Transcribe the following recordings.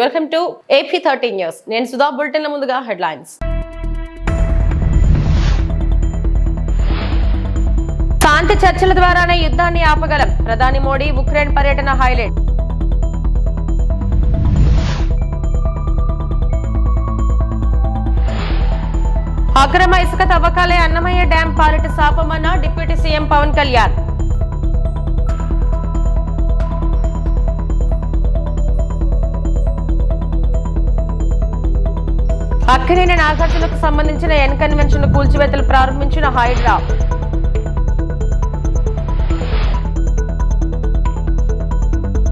Welcome to AP13 news. నేను సుధా. బులెటిన్ల ముందుగా headlines. శాంతి చర్చల ద్వారానే యుద్ధాన్ని ఆపగలం. ప్రధాని మోడీ ఉక్రెయిన్ పర్యటన హైలైట్. అక్రమ ఇసుక తవ్వకాలే అన్నమయ్య డ్యాం పాలిట శాపమన్న డిప్యూటీ సీఎం పవన్ కళ్యాణ్. అక్కినేని నాగార్జునకు సంబంధించిన ఎన్ కన్వెన్షన్ కూల్చివేతలు ప్రారంభించిన హైడ్రా.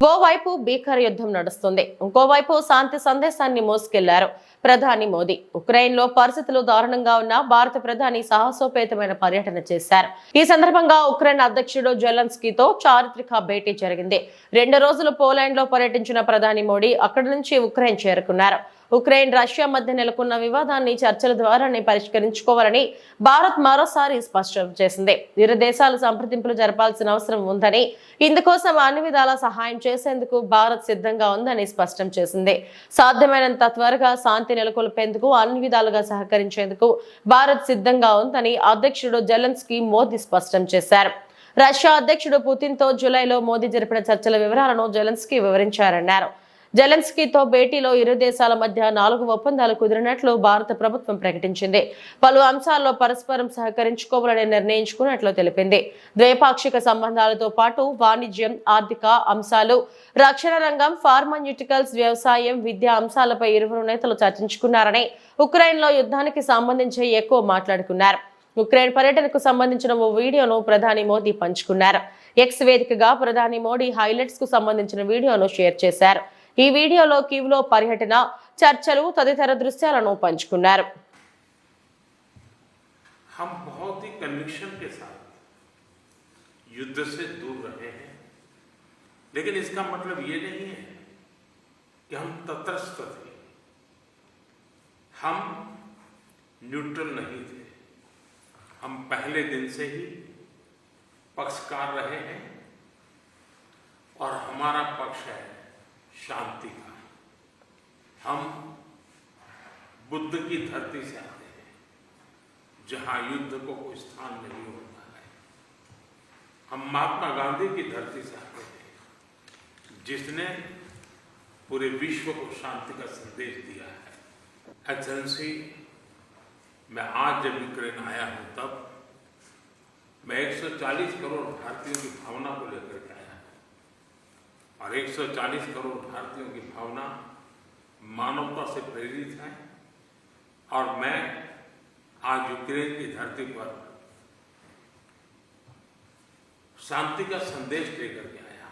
ఓవైపు భీకర యుద్ధం నడుస్తుంది, ఇంకోవైపు శాంతి సందేశాన్ని మోసుకెళ్లారు ప్రధాని మోదీ. ఉక్రెయిన్ లో పరిస్థితులు దారుణంగా ఉన్న భారత ప్రధాని సాహసోపేతమైన పర్యటన చేశారు. ఈ సందర్భంగా ఉక్రెయిన్ అధ్యక్షుడు జెలెన్స్కీతో చారిత్రక భేటీ జరిగింది. 2 రోజులు పోలాండ్ లో పర్యటించిన ప్రధాని మోడీ అక్కడి నుంచి ఉక్రెయిన్ చేరుకున్నారు. ఉక్రెయిన్ రష్యా మధ్య నెలకొన్న వివాదాన్ని చర్చల ద్వారానే పరిష్కరించుకోవాలని భారత్ మరోసారి స్పష్టం చేసింది. ఇరు దేశాలు సంప్రదింపులు జరపాల్సిన అవసరం ఉందని, ఇందుకోసం అన్ని విధాలా సహాయం చేసేందుకు భారత్ సిద్ధంగా ఉందని స్పష్టం చేసింది. సాధ్యమైనంత త్వరగా శాంతి నెలకొల్పేందుకు అన్ని విధాలుగా సహకరించేందుకు భారత్ సిద్ధంగా ఉందని అధ్యక్షుడు జెలెన్స్కీ మోదీ స్పష్టం చేశారు. రష్యా అధ్యక్షుడు పుతిన్ తో జూలైలో మోదీ జరిపిన చర్చల వివరాలను జెలెన్స్కీ వివరించారన్నారు. జెలెన్స్కీతో భేటీలో ఇరు దేశాల మధ్య 4 ఒప్పందాలు కుదిరినట్లు భారత ప్రభుత్వం ప్రకటించింది. పలు అంశాల్లో పరస్పరం సహకరించుకోవాలని నిర్ణయించుకున్నట్లు తెలిపింది. ద్వైపాక్షిక సంబంధాలతో పాటు వాణిజ్యం, ఆర్థిక అంశాలు, రక్షణ రంగం, ఫార్మాన్యూటికల్స్, వ్యవసాయం, విద్యా అంశాలపై ఇరువురు నేతలు చర్చించుకున్నారని, ఉక్రెయిన్ లో యుద్ధానికి సంబంధించి ఎక్కువ మాట్లాడుకున్నారు. ఉక్రెయిన్ పర్యటనకు సంబంధించిన ఓ వీడియోను ప్రధాని మోదీ పంచుకున్నారు. ఎక్స్ వేదికగా ప్రధాని మోడీ హైలైట్స్ కు సంబంధించిన వీడియోను షేర్ చేశారు. ఈ వీడియోలో కీవ్లో పర్యటన, చర్చలు తదితర దృశ్యాలను పంచుకున్నారు. हम बहुत ही कन्विक्शन के साथ युद्ध से दूर रहे हैं, लेकिन इसका मतलब ये नहीं है कि हम तटस्थ थे, हम न्यूट्रल नहीं थे। हम पहले दिन से ही पक्षकार रहे हैं और हमारा पक्ष है शांति का। हम बुद्ध की धरती से आते हैं जहां युद्ध को कोई स्थान नहीं होता है। हम महात्मा गांधी की धरती से आते हैं जिसने पूरे विश्व को शांति का संदेश दिया है। एक्सेलेंसी, मैं आज जब यूक्रेन आया हूं तब मैं 140 करोड़ भारतीयों की भावना को लेकर के आया हूं, और 140 करोड़ भारतीयों की भावना मानवता से प्रेरित है। और मैं आज यूक्रेन की धरती पर शांति का संदेश लेकर के आया।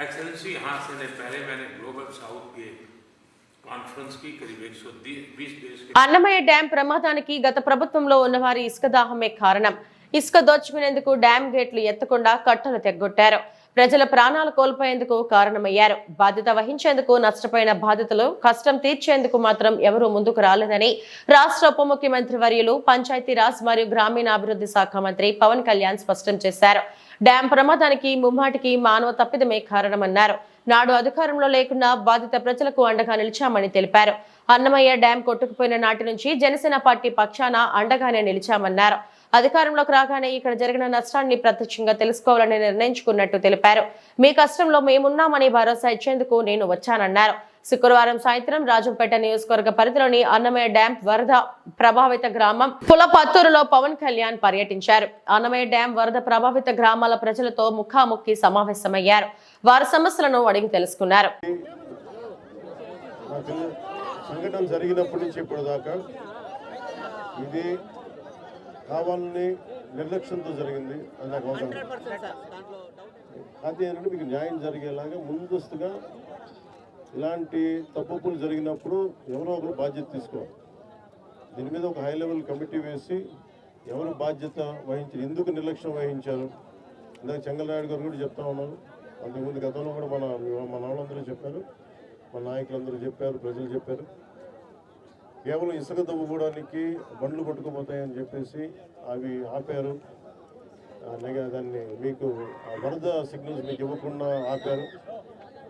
एक्सेलेंसी, यहाँ से पहले मैंने ग्लोबल साउथ की కాన్ఫరెన్స్ కి కరీబ్ 120 దేశ అన్నమయ్య డ్యాం ప్రమాదానికి గత ప్రభుత్వంలో ఉన్నవారి ఇసుక దాహమే కారణం. ఇసుక దోచుకునేందుకు డ్యాం గేట్లు ఎత్తకుండా కట్టలు తెగ్గొట్టారు. ప్రజల ప్రాణాలు కోల్పోయేందుకు కారణమయ్యారు. బాధ్యత వహించేందుకు, నష్టపోయిన బాధితులు కష్టం తీర్చేందుకు మాత్రం ఎవరూ ముందుకు రాలేదని రాష్ట్ర ఉప ముఖ్యమంత్రి వర్యులు, పంచాయతీరాజ్ మరియు గ్రామీణాభివృద్ధి శాఖ మంత్రి పవన్ కళ్యాణ్ స్పష్టం చేశారు. డ్యాం ప్రమాదానికి ముమ్మాటికి మానవ తప్పిదమే కారణమన్నారు. నాడు అధికారంలో లేకున్నా బాధిత ప్రజలకు అండగా నిలిచామని తెలిపారు. అన్నమయ్య డ్యాం కొట్టుకుపోయిన నాటి నుంచి జనసేన పార్టీ పక్షాన అండగానే నిలిచామన్నారు. అధికారంలోకి రాగానే ఇక్కడ జరిగిన నష్టాన్ని ప్రత్యక్షంగా తెలుసుకోవాలని నిర్ణయించుకున్నట్టు తెలిపారు. మీ కష్టంలో మేమున్నామని భరోసా ఇచ్చేందుకు నేను వచ్చానన్నారు. శుక్రవారం సాయంత్రం రాజంపేట నియోజకవర్గ పరిధిలోని అన్నమయ్య డ్యాం వరద ప్రభావిత గ్రామం పులపత్తూరులో పవన్ కళ్యాణ్ పర్యటించారు. అన్నమయ్య డ్యాం వరద ప్రభావిత గ్రామాల ప్రజలతో ముఖాముఖి సమావేశమయ్యారు. వారి సమస్యలను అడిగి తెలుసుకున్నారు. సంఘటన జరిగినప్పటి నుంచి ఇప్పుడు దాకా ఇది కావాలని నిర్లక్ష్యంతో జరిగింది అని నాకు అవసరం. అది ఏంటంటే మీకు న్యాయం జరిగేలాగా ముందస్తుగా ఇలాంటి తప్పులు జరిగినప్పుడు ఎవరో ఒకరు బాధ్యత తీసుకోవాలి. దీని మీద ఒక హై లెవెల్ కమిటీ వేసి ఎవరు బాధ్యత వహించారు, ఎందుకు నిర్లక్ష్యం వహించారు. ఇందాక చెంగలరాయుడు గారు కూడా చెప్తా ఉన్నారు. అంతకుముందు గతంలో కూడా మన వాళ్ళందరూ చెప్పారు, మన నాయకులందరూ చెప్పారు, ప్రజలు చెప్పారు. కేవలం ఇసుక తవ్వుకోవడానికి బండ్లు పట్టుకుపోతాయని చెప్పేసి అవి ఆపారు. దాన్ని మీకు వరద సిగ్నల్స్ మీకు ఇవ్వకుండా ఆపారు.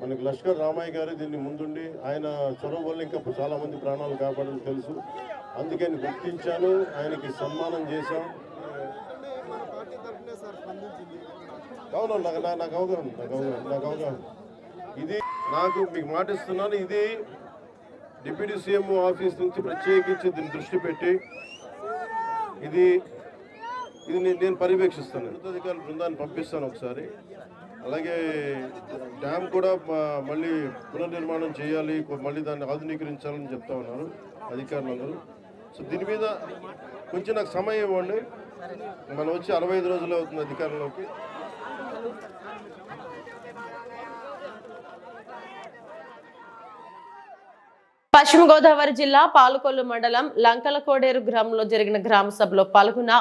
మనకి లష్కర్ రామయ్య గారు దీన్ని ముందుండి ఆయన చొరవ వల్ల ఇంకా చాలామంది ప్రాణాలు కాపాడని తెలుసు. అందుకని గుర్తించాను, ఆయనకి సన్మానం చేశాం. అవును, నాకు అవగాహన. ఇది నాకు మీకు మాటిస్తున్నాను, ఇది డిప్యూటీ సీఎం ఆఫీస్ నుంచి ప్రత్యేకించి దీన్ని దృష్టి పెట్టి ఇది నేను పర్యవేక్షిస్తాను. ఉన్నతాధికారుల బృందాన్ని పంపిస్తాను ఒకసారి. అలాగే డ్యామ్ కూడా మళ్ళీ పునర్నిర్మాణం చేయాలి, మళ్ళీ దాన్ని ఆధునీకరించాలని చెప్తా ఉన్నారు అధికారులందరూ. సో దీని మీద కొంచెం నాకు సమయం ఇవ్వండి. మనం వచ్చి 65 రోజులు అవుతుంది అధికారంలోకి. పశ్చిమ గోదావరి జిల్లా పాలకొల్లు మండలం లంకలకోడేరు గ్రామంలో జరిగిన గ్రామ సభలో పాల్గొన్న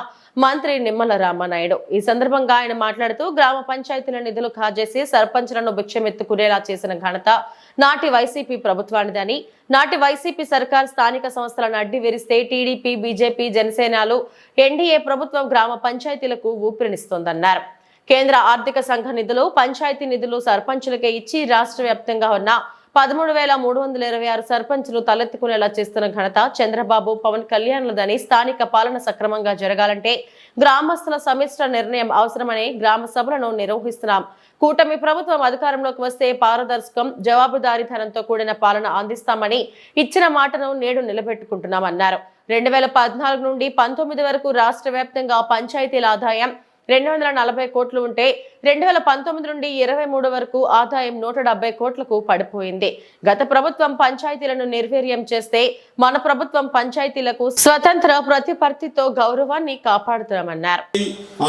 మంత్రి నిమ్మల రామానాయుడు. ఈ సందర్భంగా ఆయన మాట్లాడుతూ గ్రామ పంచాయతీల నిధులు కాజేసి సర్పంచ్లను భిక్షమెత్తుకునేలా చేసిన ఘనత నాటి వైసీపీ ప్రభుత్వానిదని, నాటి వైసీపీ సర్కార్ స్థానిక సంస్థలను అడ్డి విరిస్తే టీడీపీ, బీజేపీ, జనసేనలు, ఎన్డీఏ ప్రభుత్వం గ్రామ పంచాయతీలకు ఊపిరినిస్తోందన్నారు. కేంద్ర ఆర్థిక సంఘ నిధులు, పంచాయతీ నిధులు సర్పంచులకే ఇచ్చి రాష్ట్ర వ్యాప్తంగా ఉన్న 13,326 సర్పంచులు తలెత్తుకునేలా చేస్తున్న ఘనత చంద్రబాబు, పవన్ కళ్యాణ్లదని, స్థానిక పాలన సక్రమంగా జరగాలంటే గ్రామస్తుల సమిష్ట నిర్ణయం అవసరమని గ్రామ సభలను నిర్వహిస్తున్నాం. కూటమి ప్రభుత్వం అధికారంలోకి వస్తే పారదర్శకం, జవాబుదారీతనంతో కూడిన పాలన అందిస్తామని ఇచ్చిన మాటను నేడు నిలబెట్టుకుంటున్నామన్నారు. 2014 నుండి 19 వరకు రాష్ట్ర వ్యాప్తంగా పంచాయతీల ఆదాయం 240 కోట్లు ఉంటే 2019 నుండి 23 వరకు ఆదాయం 170 కోట్లకు పడిపోయింది. గత ప్రభుత్వం పంచాయతీలను నిర్వీర్యం చేస్తే మన ప్రభుత్వం పంచాయతీలకు స్వతంత్ర ప్రతిపత్తితో గౌరవాన్ని కాపాడుతామన్నారు.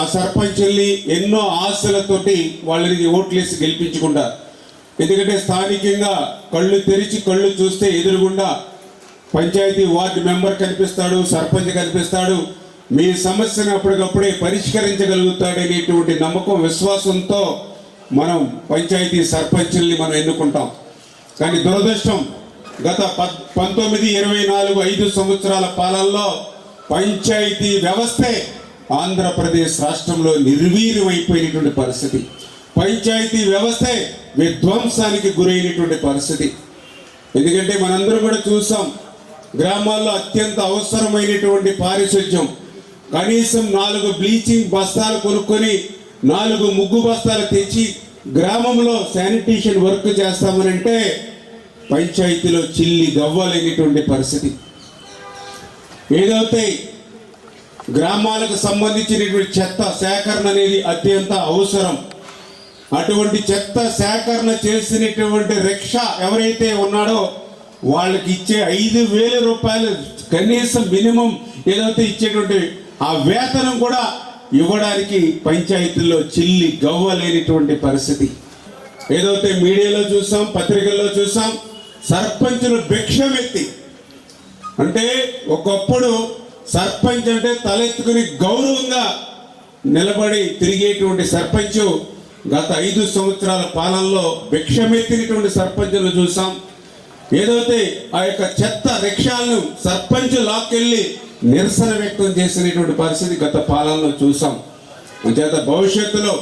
ఆ సర్పంచుల్ని ఎన్నో ఆశలతోటి వాళ్ళని ఓట్లేసి గెలిపించుకుంటారు. ఎందుకంటే స్థానికంగా కళ్ళు తెరిచి కళ్ళు చూస్తే ఎదురుగుండా పంచాయతీ వార్డు మెంబర్ కనిపిస్తాడు, సర్పంచ్ కనిపిస్తాడు. మీ సమస్యను అప్పటికప్పుడే పరిష్కరించగలుగుతాడనేటువంటి నమ్మకం, విశ్వాసంతో మనం పంచాయతీ సర్పంచుల్ని మనం ఎన్నుకుంటాం. కానీ దురదృష్టం, గత 19, 24, 5 సంవత్సరాల పాలనలో పంచాయతీ వ్యవస్థే ఆంధ్రప్రదేశ్ రాష్ట్రంలో నిర్వీర్యమైపోయినటువంటి పరిస్థితి. పంచాయతీ వ్యవస్థే విధ్వంసానికి గురైనటువంటి పరిస్థితి. ఎందుకంటే మనందరం కూడా చూసాం, గ్రామాల్లో అత్యంత అవసరమైనటువంటి పారిశుధ్యం, కనీసం 4 బ్లీచింగ్ బస్తాలు కొనుక్కొని 4 ముగ్గు బస్తాలు తెచ్చి గ్రామంలో శానిటేషన్ వర్క్ చేస్తామనంటే పంచాయతీలో చిల్లి గవ్వలేనిటువంటి పరిస్థితి. ఏదైతే గ్రామాలకు సంబంధించినటువంటి చెత్త సేకరణ అనేది అత్యంత అవసరం. అటువంటి చెత్త సేకరణ చేసినటువంటి రిక్షా ఎవరైతే ఉన్నాడో వాళ్ళకి ఇచ్చే 5,000 రూపాయలు కనీసం మినిమం ఏదైతే ఇచ్చేటువంటి ఆ వేతనం కూడా ఇవ్వడానికి పంచాయతీల్లో చిల్లి గవ్వలేనిటువంటి పరిస్థితి. ఏదైతే మీడియాలో చూసాం, పత్రికల్లో చూసాం, సర్పంచులు భిక్షమెత్తి, అంటే ఒకప్పుడు సర్పంచ్ అంటే తలెత్తుకుని గౌరవంగా నిలబడి తిరిగేటువంటి సర్పంచ్ గత 5 సంవత్సరాల పాలనలో భిక్షమెత్తినటువంటి సర్పంచులు చూసాం. ఏదైతే ఆ యొక్క చెత్త రిక్షాలను సర్పంచ్ లాక్కెళ్ళి నిరసన వ్యక్తం చేసినటువంటి పరిస్థితి గత పాలనలో చూసాం. చేత భవిష్యత్తులో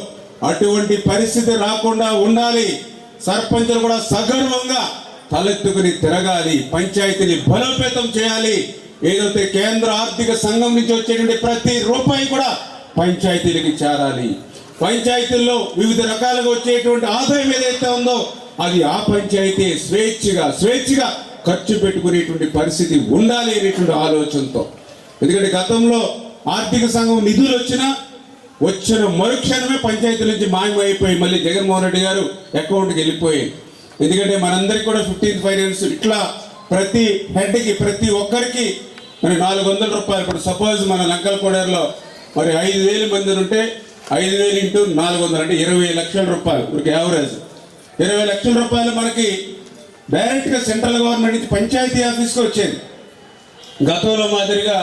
అటువంటి పరిస్థితి రాకుండా ఉండాలి. సర్పంచులు కూడా సగర్వంగా తలెత్తుకుని తిరగాలి, పంచాయతీని బలోపేతం చేయాలి. ఏదైతే కేంద్ర ఆర్థిక సంఘం నుంచి వచ్చేటువంటి ప్రతి రూపాయి కూడా పంచాయతీలకి చేరాలి. పంచాయతీల్లో వివిధ రకాలుగా వచ్చేటువంటి ఆదాయం ఏదైతే ఉందో అది ఆ పంచాయతీ స్వేచ్ఛగా ఖర్చు పెట్టుకునేటువంటి పరిస్థితి ఉండాలి అనేటువంటి ఆలోచనతో. ఎందుకంటే గతంలో ఆర్థిక సంఘం నిధులు వచ్చిన మరుక్షణమే పంచాయతీల నుంచి మాయమైపోయి మళ్ళీ జగన్మోహన్ రెడ్డి గారు అకౌంట్కి వెళ్ళిపోయాయి. ఎందుకంటే మనందరికీ కూడా 15th ఫైనాన్స్ ఇట్లా ప్రతి హెడ్కి ప్రతి ఒక్కరికి మరి 400 రూపాయలు. ఇప్పుడు సపోజ్ మన లంకలకోడేరులో మరి 5,000 మంది ఉంటే 5,000 ఇంటూ 400 అంటే 20 లక్షల రూపాయలు మనకి యావరేజ్. 20 లక్షల రూపాయలు మనకి డైరెక్ట్గా సెంట్రల్ గవర్నమెంట్ నుంచి పంచాయతీ ఆఫీస్కి వచ్చేది. గతంలో మాదిరిగా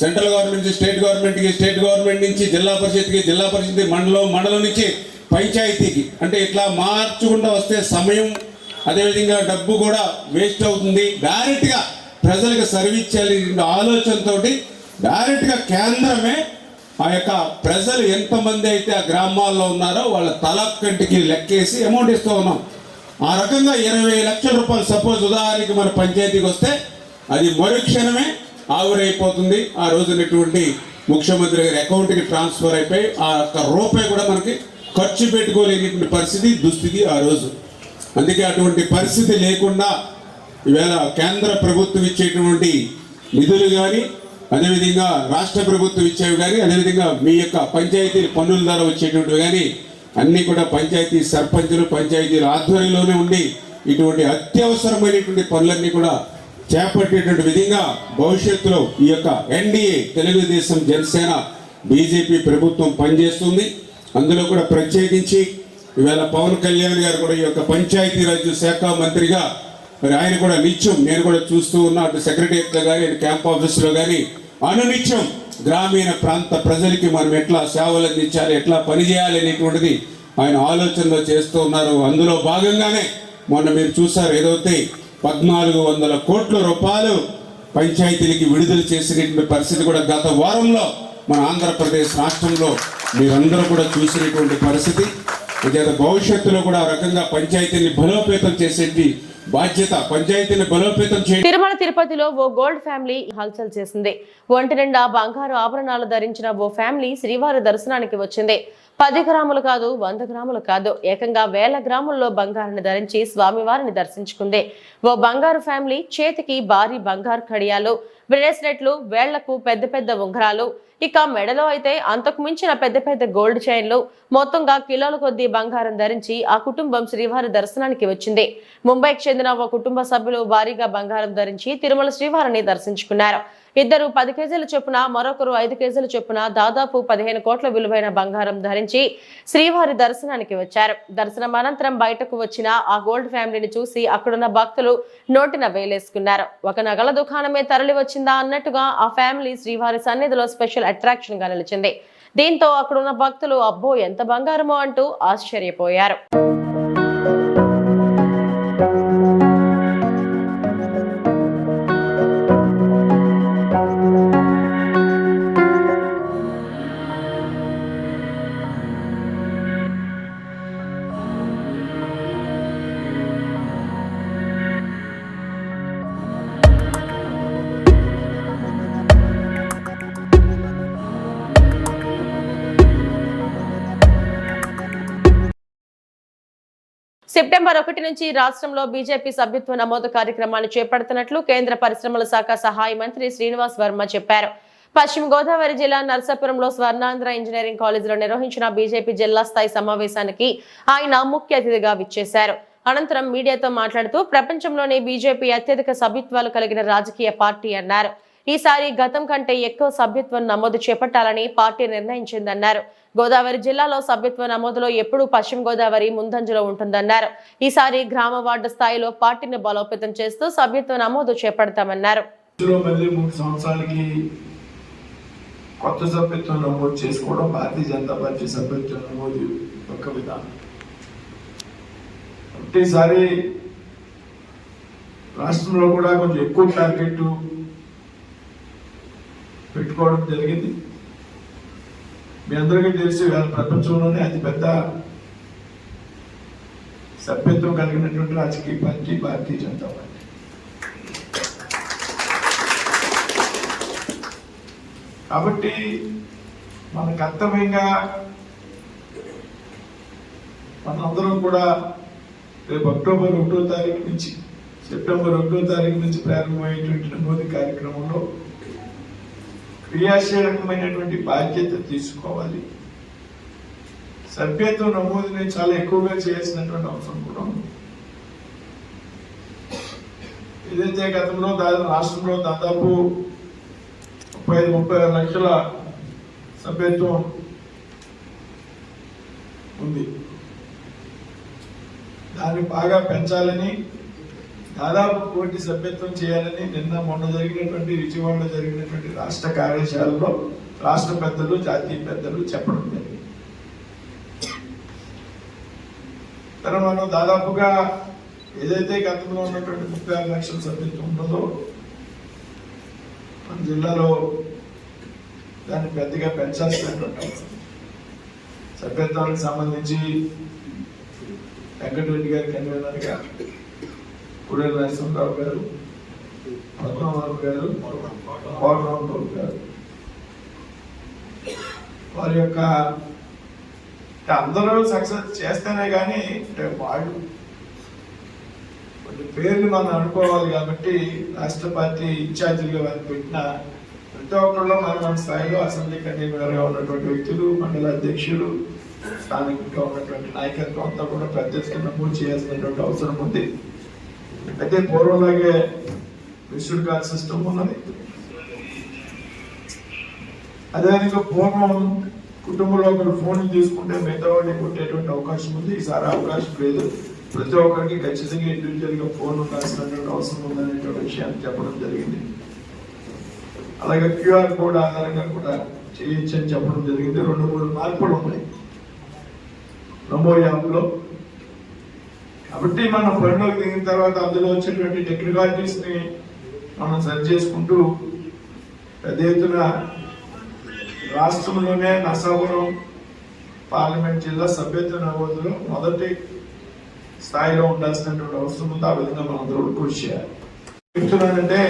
సెంట్రల్ గవర్నమెంట్ నుంచి స్టేట్ గవర్నమెంట్కి, స్టేట్ గవర్నమెంట్ నుంచి జిల్లా పరిషత్కి, జిల్లా పరిషత్ మండలం నుంచి పంచాయతీకి, అంటే ఇట్లా మార్చుకుంటూ వస్తే సమయం అదేవిధంగా డబ్బు కూడా వేస్ట్ అవుతుంది. డైరెక్ట్గా ప్రజలకు సర్వీస్ చేయాలి ఆలోచనతో డైరెక్ట్గా కేంద్రమే ఆ యొక్క ప్రజలు ఎంతమంది అయితే ఆ గ్రామాల్లో ఉన్నారో వాళ్ళ తలకంటికి లెక్కేసి అమౌంట్ ఇస్తూ ఉన్నాం. ఆ రకంగా 20 లక్షల రూపాయలు సపోజ్ ఉదాహరణకి మన పంచాయతీకి వస్తే అది మరుక్షణమే ఆవిరైపోతుంది. ఆ రోజునటువంటి ముఖ్యమంత్రి గారి అకౌంట్కి ట్రాన్స్ఫర్ అయిపోయి ఆ ఒక్క రూపాయి కూడా మనకి ఖర్చు పెట్టుకోలేనటువంటి పరిస్థితి దుస్థితి ఆ రోజు. అందుకే అటువంటి పరిస్థితి లేకుండా ఈవేళ కేంద్ర ప్రభుత్వం ఇచ్చేటువంటి నిధులు కానీ, అదేవిధంగా రాష్ట్ర ప్రభుత్వం ఇచ్చేవి కానీ, అదేవిధంగా మీ యొక్క పంచాయతీ పన్నుల ద్వారా వచ్చేటువంటివి కానీ అన్నీ కూడా పంచాయతీ సర్పంచులు పంచాయతీల ఆధ్వర్యంలోనే ఉండి ఇటువంటి అత్యవసరమైనటువంటి పనులన్నీ కూడా చేపట్టేటువంటి విధంగా భవిష్యత్తులో ఈ యొక్క ఎన్డీఏ తెలుగుదేశం జనసేన బీజేపీ ప్రభుత్వం పనిచేస్తుంది. అందులో కూడా ప్రత్యేకించి ఈవేళ పవన్ కళ్యాణ్ గారు కూడా ఈ యొక్క పంచాయతీరాజ్ శాఖ మంత్రిగా మరి ఆయన కూడా నిత్యం నేను కూడా చూస్తూ ఉన్నా, అటు సెక్రటరియట్లో కానీ అటు క్యాంప్ ఆఫీసులో కానీ అనునిత్యం గ్రామీణ ప్రాంత ప్రజలకి మనం ఎట్లా సేవలు అందించాలి, ఎట్లా పనిచేయాలి అనేటువంటిది ఆయన ఆలోచనలో చేస్తూ ఉన్నారు. అందులో భాగంగానే మొన్న మీరు చూసారు, ఏదైతే 1400 కోట్ల రూపాయలు పంచాయతీలకి విడుదల చేసినటువంటి పరిస్థితి కూడా గత వారంలో మన ఆంధ్రప్రదేశ్ రాష్ట్రంలో మీరందరూ కూడా చూసినటువంటి పరిస్థితి. భవిష్యత్తులో కూడా ఆ రకంగా పంచాయతీని బలోపేతం చేసేటి బాధ్యత పంచాయతీని బలోపేతం చేయడం. తిరుమల తిరుపతిలో ఓ గోల్డ్ ఫ్యామిలీ హల్చల్ చేసింది. ఒంటి నిండా బంగారు ఆభరణాలు ధరించిన ఓ ఫ్యామిలీ శ్రీవారి దర్శనానికి వచ్చింది. 10 గ్రాములు కాదు, 100 గ్రాములు కాదు, ఏకంగా 1000 గ్రాముల్లో బంగారాన్ని ధరించి స్వామివారిని దర్శించుకుంది. ఓ బంగారు ఫ్యామిలీ చేతికి భారీ బంగారు కడియాలు, బ్రేస్లెట్లు, వేళ్లకు పెద్ద పెద్ద ఉంగరాలు, ఇక మెడలో అయితే అంతకు మించిన పెద్ద పెద్ద గోల్డ్ చైన్లు, మొత్తంగా కిలోల కొద్దీ బంగారం ధరించి ఆ కుటుంబం శ్రీవారి దర్శనానికి వచ్చింది. ముంబైకి చెందిన ఓ కుటుంబ సభ్యులు భారీగా బంగారం ధరించి తిరుమల శ్రీవారిని దర్శించుకున్నారు. ఇద్దరు 10 కేజీల చొప్పున, మరొకరు 5 కేజీల చొప్పున దాదాపు 15 కోట్ల విలువైన బంగారం ధరించి శ్రీవారి దర్శనానికి వచ్చారు. దర్శనం అనంతరం బయటకు వచ్చిన ఆ గోల్డ్ ఫ్యామిలీని చూసి అక్కడున్న భక్తులు నోటిన వేలేసుకున్నారు. ఒక నగల దుకాణమే తరలి వచ్చిందా అన్నట్టుగా ఆ ఫ్యామిలీ శ్రీవారి సన్నిధిలో స్పెషల్ అట్రాక్షన్ గా నిలిచింది. దీంతో అక్కడున్న భక్తులు అబ్బో ఎంత బంగారమో అంటూ ఆశ్చర్యపోయారు. సెప్టెంబర్ 1 నుంచి రాష్ట్రంలో బీజేపీ సభ్యత్వ నమోదు కార్యక్రమాన్ని చేపడుతున్నట్లు కేంద్ర పరిశ్రమల శాఖ సహాయ మంత్రి శ్రీనివాస్ వర్మ చెప్పారు. పశ్చిమ గోదావరి జిల్లా నర్సాపురంలో స్వర్ణాంధ్ర ఇంజనీరింగ్ కాలేజీలో నిర్వహించిన బీజేపీ జిల్లా స్థాయి సమావేశానికి ఆయన ముఖ్య అతిథిగా విచ్చేశారు. అనంతరం మీడియాతో మాట్లాడుతూ ప్రపంచంలోనే బీజేపీ అత్యధిక సభ్యత్వాలు కలిగిన రాజకీయ పార్టీ అన్నారు. ఈసారి గతం కంటే ఎక్కువ సభ్యత్వం నమోదు చేపట్టాలని పార్టీ నిర్ణయించిందన్నారు. గోదావరి జిల్లాలో సభ్యత్వ నమోదులో ఎప్పుడూ పశ్చిమ గోదావరి ముందంజలో ఉంటుందన్నారు. ఈసారి గ్రామ వార్డు స్థాయిలో పార్టీని బలోపేతం చేస్తూ సభ్యత్వ నమోదు చేపడతామన్నారు. 3 సంవత్సరాలకి కొత్త సభ్యత్వం నమోదు చేసుకోవడం భారతీయ జనతా పార్టీ సభ్యత్వం నమోదు ఒక విధానం. ఒకటేసారి రాష్ట్రంలో కూడా కొంచెం ఎక్కువ టార్గెట్ పెట్టుకోవడం జరిగింది. మీ అందరికీ తెలిసి ప్రపంచంలోనే అతిపెద్ద సభ్యత్వం కలిగినటువంటి రాజకీయ పార్టీ భారతీయ జనతా పార్టీ. కాబట్టి మన కర్తవ్యంగా మనందరం కూడా రేపు అక్టోబర్ 1వ తారీఖు నుంచి సెప్టెంబర్ 1వ తారీఖు నుంచి ప్రారంభమయ్యేటువంటి నమోదు కార్యక్రమంలో క్రియాశీలకమైనటువంటి బాధ్యత తీసుకోవాలి. సభ్యత్వం నమోదుని చాలా ఎక్కువగా చేయాల్సినటువంటి అవసరం కూడా ఉంది. ఏదైతే గతంలో రాష్ట్రంలో దాదాపు 30 లక్షల సభ్యత్వం ఉంది, దాన్ని బాగా పెంచాలని, దాదాపు 1 కోటి సభ్యత్వం చేయాలని మొన్న జరిగినటువంటి విజయవాడలో జరిగినటువంటి రాష్ట్ర కార్యశాలలో రాష్ట్ర పెద్దలు జాతీయ పెద్దలు చెప్పడం జరిగింది. తర్వాత మనం దాదాపుగా ఏదైతే గతంలో ఉన్నటువంటి 36 లక్షల సభ్యత్వం ఉంటుందో మన జిల్లాలో దాన్ని పెద్దగా పెంచాల్సినటువంటి సభ్యత్వానికి సంబంధించి వెంకటరెడ్డి గారు కన్వీనర్గా, కుడేల నరసింహరావు గారు, పద్మనాభరావు గారు, కోటరామరావు గారు, వారి యొక్క అందరూ సక్సెస్ చేస్తేనే కానీ అంటే వాళ్ళు కొన్ని పేర్లు మనం అనుకోవాలి కాబట్టి రాష్ట్ర పార్టీ ఇన్ఛార్జీలుగా వారిని పెట్టిన ప్రతి ఒక్కరిలో మన స్థాయిలో అసెంబ్లీ కన్వీనర్గా ఉన్నటువంటి వ్యక్తులు, మండల అధ్యక్షులు, స్థానికంగా ఉన్నటువంటి నాయకత్వం అంతా కూడా పెద్ద ఎత్తున నమోదు చేయాల్సినటువంటి అవసరం ఉంది. అయితే పూర్వంలాగే మిస్డ్ కాల్ సిస్టమ్ ఉన్నది. అదేవిధంగా పూర్వం కుటుంబంలో ఒకరు ఫోన్ తీసుకుంటే మిగతా వాళ్ళని కొట్టేటువంటి అవకాశం ఉంది. ఈసారి అవకాశం లేదు. ప్రతి ఒక్కరికి ఖచ్చితంగా ఇండివిజువల్గా ఫోన్ ఉండాల్సినటువంటి అవసరం ఉందనేటువంటి విషయాన్ని చెప్పడం జరిగింది. అలాగే క్యూఆర్ కోడ్ ఆధారంగా కూడా చేయొచ్చు అని చెప్పడం జరిగింది. 2-3 మార్పులు ఉన్నాయి నమో యాప్లో. కాబట్టి మనం పనిలోకి దిగిన తర్వాత అందులో వచ్చేటువంటి టెక్నికాలిటీస్ని మనం సరి చేసుకుంటూ పెద్ద ఎత్తున రాష్ట్రంలోనే నరసాపురం పార్లమెంట్ జిల్లా సభ్యత్వ నమోదులో మొదటి స్థాయిలో ఉండాల్సినటువంటి అవసరం ఉంది. ఆ విధంగా మనం అందరూ కృషి చేయాలి. చెప్తున్నానంటే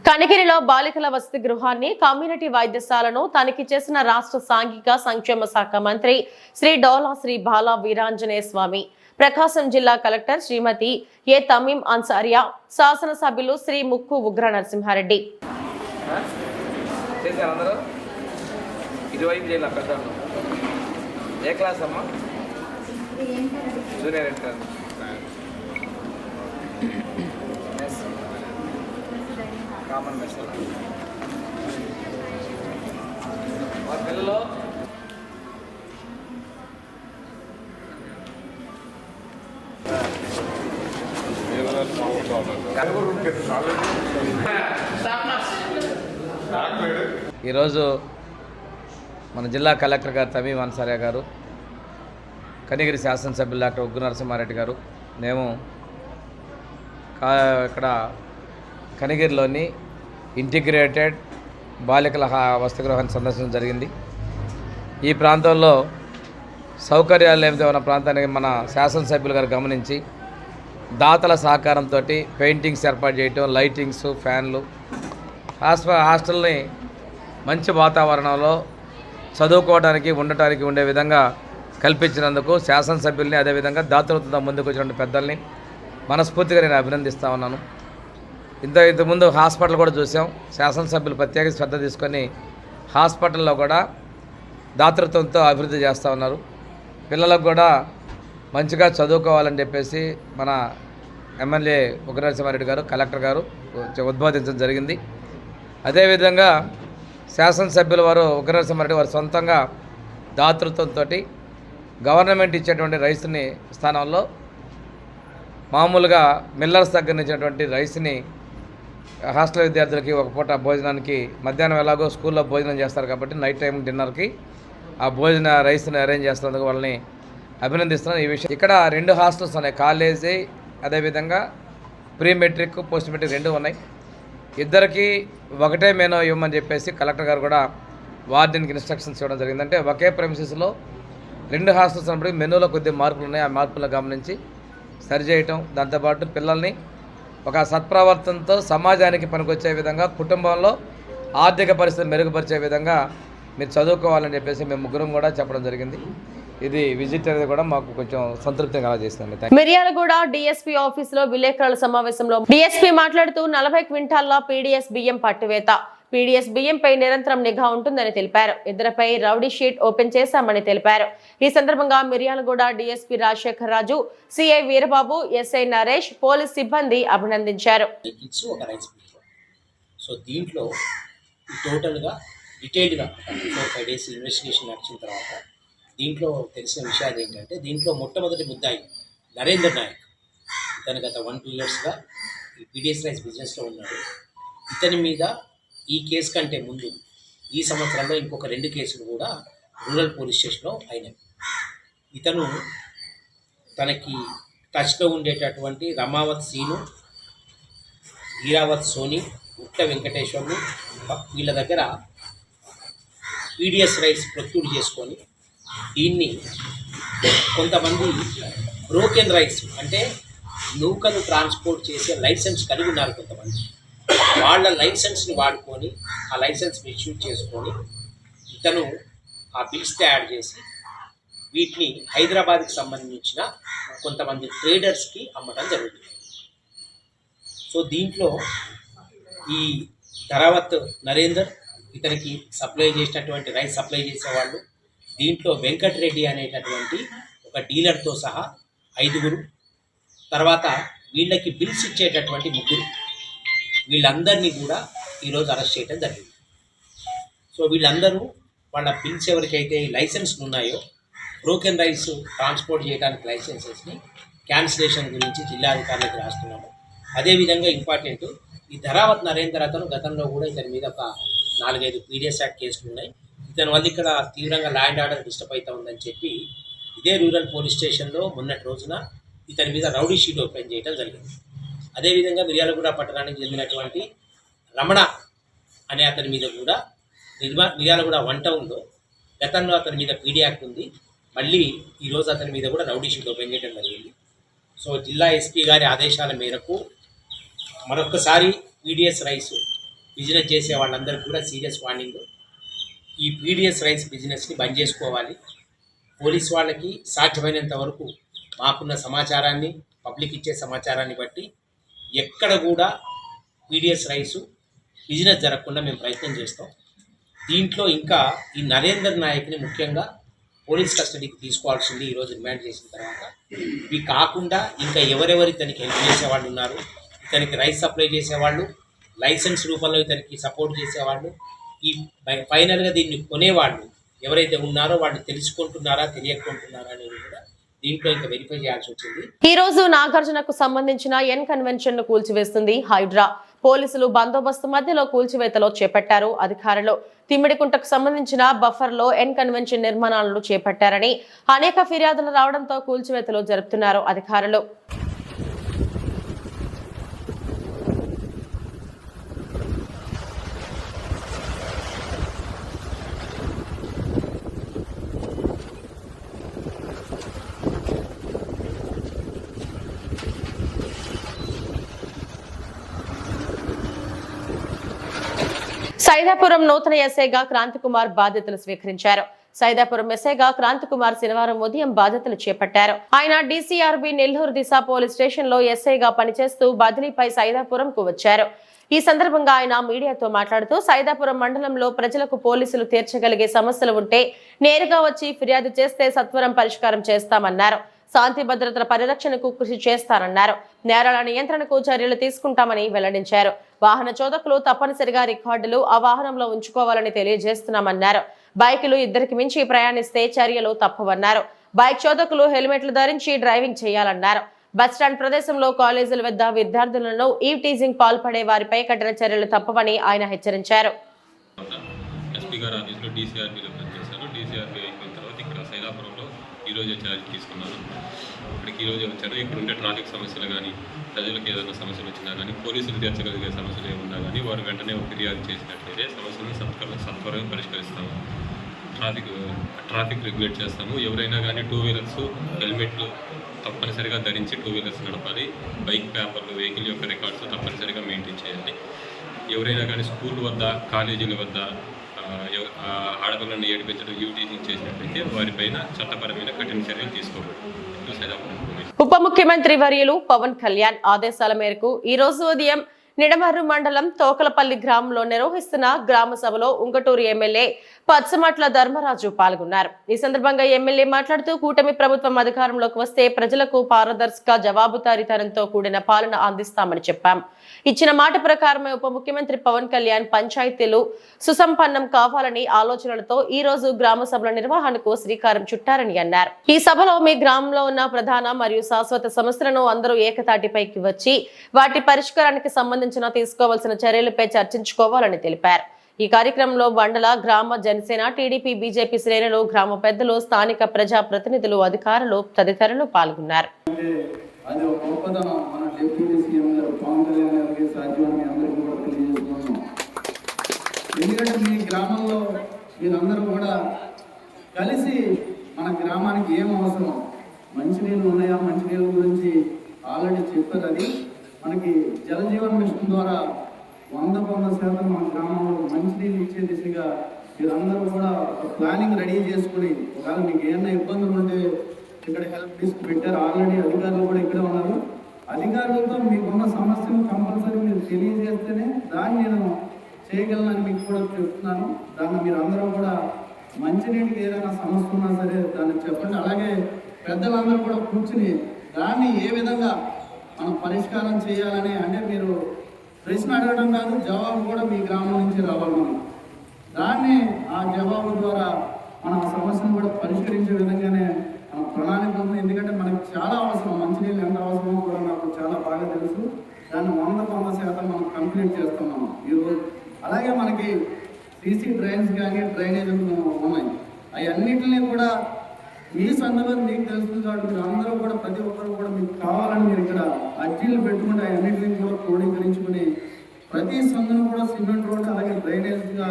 కనిగిరిలో బాలికల వసతి గృహాన్ని, కమ్యూనిటీ వైద్యశాలను తనిఖీ చేసిన రాష్ట్ర సాంఘిక సంక్షేమ శాఖ మంత్రి శ్రీ డోలా శ్రీ బాలా వీరాంజనేయ స్వామి, ప్రకాశం జిల్లా కలెక్టర్ శ్రీమతి ఏ తమీం అన్సారియా, శాసనసభ్యులు శ్రీ ముక్కు ఉగ్ర నరసింహారెడ్డి. కామన్ మెస్ మా పిల్లలు ఈరోజు మన జిల్లా కలెక్టర్ గారు తమీం అన్సారియా గారు, కనిగిరి శాసనసభ్యులు డాక్టర్ ఉగ్గు నరసింహారెడ్డి గారు, మేము ఇక్కడ కనిగిరిలోని ఇంటిగ్రేటెడ్ బాలికల వసతి గృహాన్ని సందర్శించడం జరిగింది. ఈ ప్రాంతంలో సౌకర్యాలు ఏమిటో ఉన్న ప్రాంతానికి మన శాసనసభ్యులు గారు గమనించి దాతల సహకారంతో పెయింటింగ్స్ ఏర్పాటు చేయటం, లైటింగ్స్, ఫ్యాన్లు, హాస్టల్ని మంచి వాతావరణంలో చదువుకోవడానికి, ఉండటానికి ఉండే విధంగా కల్పించినందుకు శాసనసభ్యుల్ని, అదేవిధంగా దాతలతో ముందుకు వచ్చిన పెద్దల్ని మనస్ఫూర్తిగా నేను అభినందిస్తూ ఉన్నాను. ఇంతకుముందు హాస్పిటల్ కూడా చూసాం. శాసనసభ్యులు ప్రత్యేక శ్రద్ధ తీసుకొని హాస్పిటల్లో కూడా దాతృత్వంతో అభివృద్ధి చేస్తూ ఉన్నారు. పిల్లలకు కూడా మంచిగా చదువుకోవాలని చెప్పేసి మన ఎమ్మెల్యే ఉగ్ర నరసింహారెడ్డి గారు, కలెక్టర్ గారు ఉద్బోధించడం జరిగింది. అదేవిధంగా శాసనసభ్యుల వారు ఉగ్ర నరసింహారెడ్డి వారు సొంతంగా దాతృత్వంతో గవర్నమెంట్ ఇచ్చేటువంటి రైస్ని స్థానంలో మామూలుగా మిల్లర్స్ దగ్గర నుంచినటువంటి రైస్ని హాస్టల్ విద్యార్థులకి ఒక పూట భోజనానికి, మధ్యాహ్నం ఎలాగో స్కూల్లో భోజనం చేస్తారు కాబట్టి నైట్ టైం డిన్నర్కి ఆ భోజన రైస్ని అరేంజ్ చేస్తున్నందుకు వాళ్ళని అభినందిస్తున్నాను. ఈ విషయం ఇక్కడ 2 హాస్టల్స్ ఉన్నాయి, కాలేజీ అదేవిధంగా ప్రీ మెట్రిక్, పోస్ట్ మెట్రిక్ 2 ఉన్నాయి. ఇద్దరికి ఒకటే మెనూ ఇవ్వమని చెప్పేసి కలెక్టర్ గారు కూడా వార్డెన్కి ఇన్స్ట్రక్షన్స్ ఇవ్వడం జరిగింది. అంటే ఒకే ప్రెమిసెస్లో 2 హాస్టల్స్ ఉన్నప్పటికీ మెనూలో కొద్దిగా మార్పులు ఉన్నాయి. ఆ మార్పులను గమనించి సరిచేయటం, దాంతోపాటు పిల్లల్ని ఒక సత్ప్రవర్తనతో సమాజానికి పనికొచ్చే విధంగా, కుటుంబంలో ఆర్థిక పరిస్థితి మెరుగుపరిచే విధంగా మీరు చదువుకోవాలని చెప్పేసి మేము ముగ్గురం కూడా చెప్పడం జరిగింది. ఇది విజిట్ అనేది కూడా మాకు కొంచెం సంతృప్తిగా కలగజేస్తుంది. మిర్యాలగూడ డిఎస్పీ ఆఫీసులో విలేకరుల సమావేశంలో డిఎస్పీ మాట్లాడుతూ 40 క్వింటాల్ల పీడీఎస్ బియ్యం పట్టువేత, పీడీఎస్ బియ్యంపై నిరంతరం నిఘా ఉంటుందని తెలిపారు. ఇద్దరిపై రౌడీ షీట్ ఓపెన్ చేశామని తెలిపారు. ఈ సందర్భంగా Miryalaguda DSP Rajasekhar Raju, CI Veerababu, SI Naresh, police సిబ్బంది అభినందించారు. సో దీంట్లో టోటల్గా డీటెయిల్డ్గా 4-5 డేస్ ఇన్వెస్టిగేషన్ నడిచిన తర్వాత దీంట్లో తెలిసిన విషయాలు ఏంటంటే, దీంట్లో మొట్టమొదటి ముద్దాయి నరేందర్ నాయక్. ఇతను గత 1-2 ఇయర్స్గా ఈ పీడిఎస్ రైస్ బిజినెస్లో ఉన్నాడు. ఇతని మీద ఈ కేసు కంటే ముందు ఈ సంవత్సరంలో ఇంకొక 2 కేసులు కూడా రూరల్ పోలీస్ స్టేషన్లో అయినాయి. ఇతను తనకి టచ్లో ఉండేటటువంటి రమావత్ సీను, హీరావత్ సోని, ఉట్ట వెంకటేశ్వర్లు వీళ్ళ దగ్గర పీడిఎస్ రైస్ ప్రొక్యూర్ చేసుకొని దీన్ని కొంతమంది బ్రోకెన్ రైట్స్ అంటే నూకలు ట్రాన్స్పోర్ట్ చేసే లైసెన్స్ కలిగి ఉన్నారు కొంతమంది. వాళ్ళ లైసెన్స్ని వాడుకొని ఆ లైసెన్స్ మిస్యూజ్ చేసుకొని ఇతను ఆ బిల్స్ తయారు చేసి వీటిని హైదరాబాద్కి సంబంధించిన కొంతమంది ట్రేడర్స్కి అమ్మటం జరుగుతుంది. సో దీంట్లో ఈ ధరావత్ నరేందర్, ఇతనికి సప్లై చేసినటువంటి రైస్ సప్లై చేసేవాళ్ళు, దీంట్లో వెంకటరెడ్డి అనేటటువంటి ఒక డీలర్తో సహా 5గురు, తర్వాత వీళ్ళకి బిల్స్ ఇచ్చేటటువంటి 3, వీళ్ళందరినీ కూడా ఈరోజు అరెస్ట్ చేయడం జరిగింది. సో వీళ్ళందరూ వాళ్ళ బిల్స్ ఎవరికైతే లైసెన్స్లు ఉన్నాయో బ్రోకెన్ రైస్ ట్రాన్స్పోర్ట్ చేయడానికి లైసెన్సెస్ని క్యాన్సిలేషన్ గురించి జిల్లాధికారులకు రాస్తున్నాము. అదేవిధంగా ఇంపార్టెంట్, ఈ ధరావత్ నరేందర్ అతను గతంలో కూడా ఇతని మీద ఒక 4-5 పీడిఎస్ యాక్ట్ కేసులు ఉన్నాయి. ఇతని వల్ల ఇక్కడ తీవ్రంగా ల్యాండ్ ఆర్డర్ డిస్టర్బ్ అవుతా ఉందని చెప్పి ఇదే రూరల్ పోలీస్ స్టేషన్లో మొన్నటి రోజున ఇతని మీద రౌడీ షీట్ ఓపెన్ చేయడం జరిగింది. అదేవిధంగా మిర్యాలగూడ పట్టణానికి చెందినటువంటి రమణ అనే అతని మీద కూడా మిర్యాలగూడ 1 టౌన్లో గతంలో అతని మీద పీడీ యాక్ట్ ఉంది. మళ్ళీ ఈరోజు అతని మీద కూడా రౌడీ షీట్ ఓపెన్ చేయడం జరిగింది. సో జిల్లా ఎస్పీ గారి ఆదేశాల మేరకు మరొకసారి పీడిఎస్ రైస్ బిజినెస్ చేసే వాళ్ళందరికీ కూడా సీరియస్ వార్నింగ్, ఈ పీడిఎస్ రైస్ బిజినెస్ని బంద్ చేసుకోవాలి. పోలీస్ వాళ్ళకి సాధ్యమైనంత వరకు మాకున్న సమాచారాన్ని, పబ్లిక్ ఇచ్చే సమాచారాన్ని బట్టి ఎక్కడ కూడా పీడిఎస్ రైసు బిజినెస్ జరగకుండా మేము ప్రయత్నం చేస్తాం. దీంట్లో ఇంకా ఈ నరేందర్ నాయక్ని ముఖ్యంగా పోలీస్ కస్టడీకి తీసుకోవాల్సింది ఈరోజు రిమాండ్ చేసిన తర్వాత. ఇవి కాకుండా ఇంకా ఎవరెవరు ఇతనికి హెల్ప్ చేసేవాళ్ళు ఉన్నారు, ఇతనికి రైస్ సప్లై చేసేవాళ్ళు, లైసెన్స్ రూపంలో ఇతనికి సపోర్ట్ చేసేవాళ్ళు, ఈ ఫైనల్గా దీన్ని కొనేవాళ్ళు ఎవరైతే ఉన్నారో వాళ్ళు తెలుసుకుంటున్నారా తెలియకుంటున్నారా అనేది కూడా దీంట్లో ఇంకా వెరిఫై చేయాల్సి వచ్చింది. ఈ రోజు నాగార్జునకు సంబంధించిన ఎన్ కన్వెన్షన్ ను కూల్చివేస్తుంది హైడ్రా. పోలీసులు బందోబస్తు మధ్యలో కూల్చివేతలో చేపట్టారు అధికారులు. తిమ్మిడికుంటకు సంబంధించిన బఫర్ లో ఎన్ కన్వెన్షన్ నిర్మాణాలను చేపట్టారని అనేక ఫిర్యాదులు రావడంతో కూల్చివేతలు జరుపుతున్నారు అధికారులు. సైదాపురం నూతన ఎస్ఐగా క్రాంతికుమార్ బాధ్యతలు స్వీకరించారు. సైదాపురం ఎస్ఐగా క్రాంతికుమార్ శనివారం ఉదయం బాధ్యతలు చేపట్టారు. ఆయన డీసీఆర్బీ నెల్లూరు దిశ పోలీస్ స్టేషన్ లో ఎస్ఐగా పనిచేస్తూ బదిలీపై సైదాపురంకు వచ్చారు. ఈ సందర్భంగా ఆయన మీడియాతో మాట్లాడుతూ సైదాపురం మండలంలో ప్రజలకు పోలీసులు తీర్చగలిగే సమస్యలు ఉంటే నేరుగా వచ్చి ఫిర్యాదు చేస్తే సత్వరం పరిష్కారం చేస్తామన్నారు. శాంతి భద్రతల పరిరక్షణకు కృషి చేస్తారన్నారు. నేరాల నియంత్రణకు చర్యలు తీసుకుంటామని వెల్లడించారు. వాహన చోదకులు తప్పనిసరిగా రికార్డులు ఆ వాహనంలో ఉంచుకోవాలని తెలియజేస్తున్నామన్నారు. బైకులు 2కి మించి ప్రయాణిస్తే చర్యలు తప్పవన్నారు. బైక్ చోదకులు హెల్మెట్లు ధరించి డ్రైవింగ్ చేయాలన్నారు. బస్టాండ్ ప్రదేశంలో కాలేజీల వద్ద విద్యార్థులను ఈవ్ టీజింగ్ పాల్పడే వారిపై కఠిన చర్యలు తప్పవని ఆయన హెచ్చరించారు. ఈరోజు ఛార్జ్ తీసుకున్నాను. ఇక్కడికి ఈరోజు వచ్చారు. ఇక్కడ ఉండే ట్రాఫిక్ సమస్యలు కానీ, ప్రజలకు ఏదైనా సమస్యలు వచ్చినా కానీ, పోలీసులు తీర్చగలిగే సమస్యలు ఏమున్నా కానీ వారు వెంటనే ఫిర్యాదు చేసినట్లయితే సమస్యలను సత్వరంగా పరిష్కరిస్తాము. ట్రాఫిక్ రెగ్యులేట్ చేస్తాము. ఎవరైనా కానీ 2 వీలర్స్ హెల్మెట్లు తప్పనిసరిగా ధరించి 2 వీలర్స్ నడపాలి. బైక్ పేపర్లు, వెహికల్ యొక్క రికార్డ్స్ తప్పనిసరిగా మెయింటైన్ చేయాలి. ఎవరైనా కానీ స్కూల్ వద్ద, కాలేజీల వద్ద ఆడపిల్లలను ఏడిపించడం, యూటీజింగ్ చేసినట్లయితే వారిపైన చట్టపరమైన కఠిన చర్యలు తీసుకోవాలి. ఉప ముఖ్యమంత్రి వర్యులు పవన్ కళ్యాణ్ ఆదేశాల మేరకు ఈ రోజు ఉదయం నిడమర్రు మండలం తోకలపల్లి గ్రామంలో నిర్వహిస్తున్న గ్రామ సభలో ఉంగటూరు ఎమ్మెల్యే పచ్చమట్ల ధర్మరాజు పాల్గొన్నారు. ఈ సందర్భంగా ఎమ్మెల్యే మాట్లాడుతూ కూటమి ప్రభుత్వం అధికారంలోకి వస్తే ప్రజలకు పారదర్శక జవాబుదారీతనంతో కూడిన పాలన అందిస్తామని చెప్పాం. ఇచ్చిన మాట ప్రకారమే ఉప ముఖ్యమంత్రి పవన్ కళ్యాణ్ పంచాయతీలు సుసంపన్నం కావాలని ఆలోచనలతో ఈ రోజు గ్రామ సభల నిర్వహణకు శ్రీకారం చుట్టారని అన్నారు. ఈ సభలో మీ గ్రామంలో ఉన్న ప్రధాన మరియు శాశ్వత సమస్యలను అందరూ ఏకతాటిపైకి వచ్చి వాటి పరిష్కారానికి సంబంధించిన తీసుకోవాల్సిన చర్యలపై చర్చించుకోవాలని తెలిపారు. ఈ కార్యక్రమంలో మండల, గ్రామ జనసేన, టీడీపీ, బీజేపీ శ్రేణులు, గ్రామ పెద్దలు, స్థానిక ప్రజా ప్రతినిధులు, అధికారులు తదితరులు పాల్గొన్నారు. అది ఒక గొప్పతనం మన డిప్యూటీ సీఎం గారు పవన్ కళ్యాణ్ గారికి సాధ్యమని అందరికీ కూడా తెలియజేస్తున్నాం. ఎందుకంటే మీ గ్రామంలో మీరందరూ కూడా కలిసి మన గ్రామానికి ఏం అవసరం, మంచినీళ్ళు ఉన్నాయా, మంచినీళ్ళ గురించి ఆల్రెడీ చెప్పారు. అది మనకి జల జీవన్ మిషన్ ద్వారా 100% మన గ్రామంలో మంచినీళ్ళు ఇచ్చే దిశగా మీరందరూ కూడా ఒక ప్లానింగ్ రెడీ చేసుకుని, ఒకవేళ మీకు ఏమైనా ఇబ్బందులు ఉంటే ఇక్కడ హెల్ప్ డెస్క్ పెట్టారు. ఆల్రెడీ అధికారులు కూడా ఇక్కడే ఉన్నారు. అధికారులతో మీకున్న సమస్యను కంపల్సరీ మీరు తెలియజేస్తేనే దాన్ని నేను చేయగలనని మీకు కూడా చెప్తున్నాను. దాన్ని మీరు అందరూ కూడా మంచినీటికి ఏదైనా సమస్య ఉన్నా సరే దాన్ని చెప్పండి. అలాగే పెద్దలందరూ కూడా కూర్చుని దాన్ని ఏ విధంగా మనం పరిష్కారం చేయాలని, అంటే మీరు ప్రశ్న అడగడం కాదు, జవాబు కూడా మీ గ్రామం నుంచి రావాలి. మనం దాన్ని ఆ జవాబు ద్వారా మనం ఆ సమస్యను కూడా పరిష్కరించే విధంగానే మన ప్రణాళిక ఉంది. ఎందుకంటే మనకు చాలా అవసరం, మంచినీళ్ళు ఎంత అవసరమో కూడా నాకు చాలా బాగా తెలుసు. దాన్ని 100% మనం కంప్లీట్ చేస్తున్నాము ఈరోజు. అలాగే మనకి సీసీ డ్రైన్స్ కానీ డ్రైనేజ్ ఉన్నాయి. అవన్నిటిని కూడా మీ సందులో మీకు తెలుస్తుంది కాబట్టి మీరు అందరూ కూడా ప్రతి ఒక్కరు కూడా మీకు కావాలని మీరు ఇక్కడ అర్జీలు పెట్టుకుంటే అవన్నిటిని కూడా క్రోడీకరించుకుని ప్రతి సందును కూడా సిమెంట్ రోడ్ అలాగే డ్రైనేజ్గా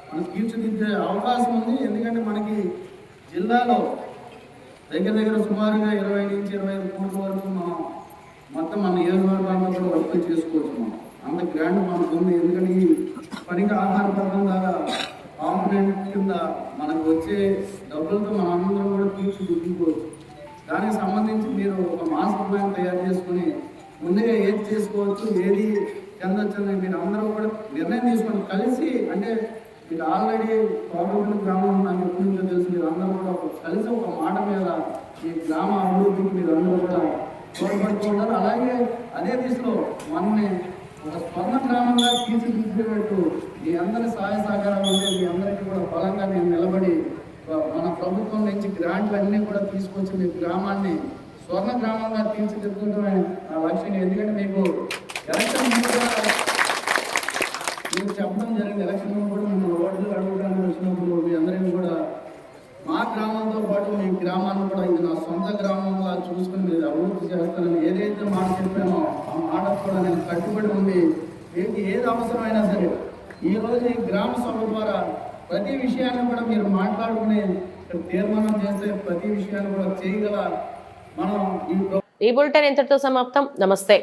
మనం తీర్చిదిద్దే అవకాశం ఉంది. ఎందుకంటే మనకి జిల్లాలో దగ్గర సుమారుగా 20 నుంచి 25 కోట్ల వరకు మనం మొత్తం మన నియోజకవర్గాల్లో కూడా వర్క్ చేసుకోవచ్చు. మనం అంత గ్రాండ్ మనకు ఉంది. ఎందుకంటే ఈ పనికి ఆధారపడడం ద్వారా కాంపనెంట్ కింద మనకు వచ్చే డబ్బులతో మనం అందరం కూడా తీర్చిదిద్దుకోవచ్చు. దానికి సంబంధించి మీరు ఒక మాస్టర్ ప్లాన్ తయారు చేసుకుని ముందుగా ఏది చేసుకోవచ్చు, ఏది చెందొచ్చని మీరు అందరూ కూడా నిర్ణయం తీసుకొని కలిసి, అంటే మీరు ఆల్రెడీ కోటపల్లి గ్రామం నాకు ఎప్పటి నుంచో తెలుసు, మీరు అందరూ కూడా కలిసి ఒక మాట మీద ఈ గ్రామ అభివృద్ధికి మీరు అందరూ కూడా తోడ్పడుతున్నారు. అలాగే అదే దిశలో మనని ఒక స్వర్ణ గ్రామంగా తీర్చిదిద్దేటట్టు మీ అందరి సహాయ సహకారాలు ఉంటే మీ అందరికీ కూడా బలంగా నేను నిలబడి మన ప్రభుత్వం నుంచి గ్రాంట్లు అన్నీ కూడా తీసుకొచ్చి మీ గ్రామాన్ని స్వర్ణ గ్రామంగా తీర్చిదిద్దడమే నా లక్ష్యం. ఎందుకంటే మీకు ఎలక్షన్ మీరు చెప్పడం జరిగింది, ఎలక్షన్ కూడా మేము ఓట్లు అడగడానికి వచ్చినప్పుడు మీ అందరికీ కూడా మా గ్రామంతో పాటు మీ గ్రామాన్ని కూడా ఇది నా సొంత గ్రామంగా చూసుకుని మీరు అభివృద్ధి చేస్తానని ఏదైతే మాట చెప్పానో ఆ మాట కూడా నేను కట్టుబడి ఉండి మీకు ఏది అవసరమైనా సరే ఈరోజు ఈ గ్రామ సభ ద్వారా ప్రతి విషయాన్ని కూడా మీరు మాట్లాడుకుని తీర్మానం చేస్తే ప్రతి విషయాన్ని కూడా చేయగల మనం ఈ బులెటిన్ ఇంతటితో సమాప్తం. నమస్తే.